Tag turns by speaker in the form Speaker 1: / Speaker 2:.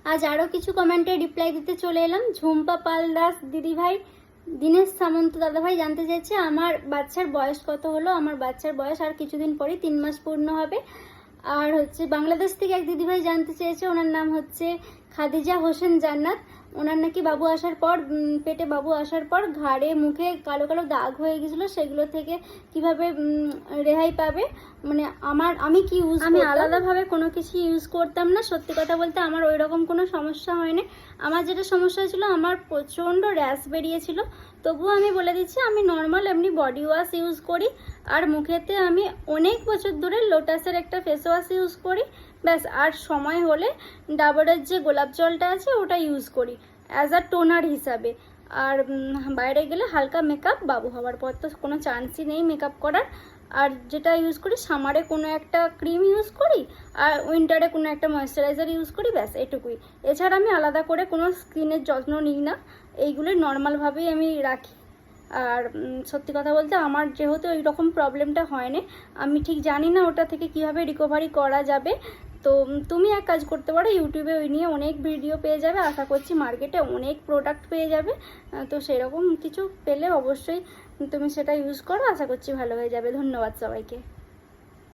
Speaker 1: আজ আরও কিছু কমেন্টে রিপ্লাই দিতে চলে এলাম। ঝুম্পা পাল দাস দিদিভাই, দীনেশ সামন্ত দাদাভাই জানতে চাইছে আমার বাচ্চার বয়স কত হলো। আমার বাচ্চার বয়স আর কিছুদিন পরেই 3 মাস পূর্ণ হবে। আর বাংলাদেশ থেকে এক দিদিভাই জানতে চেয়েছে, ওনার নাম হচ্ছে খাদিজা হোসেন জান্নাত। ওনার নাকি বাবু আসার পর পেটে বাবু আসার পর ঘাড়ে মুখে কালো কালো দাগ হয়ে গেছিলো, সেগুলো থেকে কিভাবে রেহাই পাবে। মানে আমি কি আমি আলাদাভাবে কোনো কিছু ইউজ করতাম না। সত্যি কথা বলতে আমার ওই রকম কোনো সমস্যা হয়নি। আমার যেটা সমস্যা হয়েছিল, আমার প্রচণ্ড র্যাশ বেরিয়েছিল। তবুও আমি বলে দিচ্ছি, আমি নর্মাল এমনি বডি ওয়াশ ইউজ করি। আর মুখেতে আমি অনেক বছর ধরে লোটাসের একটা ফেস ওয়াশ ইউজ করি, ব্যাস। আর সময় হলে ডাবরের যে গোলাপ জলটা আছে ওটা ইউজ করি অ্যাজ আ টোনার হিসাবে। আর বাইরে গেলে হালকা মেকআপ, বাবু হওয়ার পর তো কোনো চান্সই নেই মেকআপ করার। আর যেটা ইউজ করি, সামারে কোনো একটা ক্রিম ইউজ করি, আর উইন্টারে কোনো একটা ময়েশ্চারাইজার ইউজ করি, ব্যাস এটুকুই। এছাড়া আমি আলাদা করে কোনো স্কিনের যত্ন নিই না, এইগুলোই নর্মালভাবেই আমি রাখি। আর সত্যি কথা বলতে আমার যেহেতু ওই রকম প্রবলেমটা হয়নি, আমি ঠিক জানি না ওটা থেকে কিভাবে রিকভারি করা যাবে। তো তুমি এক কাজ করতে পারো, ইউটিউবে ওই নিয়ে অনেক ভিডিও পেয়ে যাবে, আশা করছি মার্কেটে অনেক প্রোডাক্ট পেয়ে যাবে। তো সেরকম কিছু পেলে অবশ্যই তুমি সেটা ইউজ করো, আশা করছি ভালো হয়ে যাবে। ধন্যবাদ সবাইকে।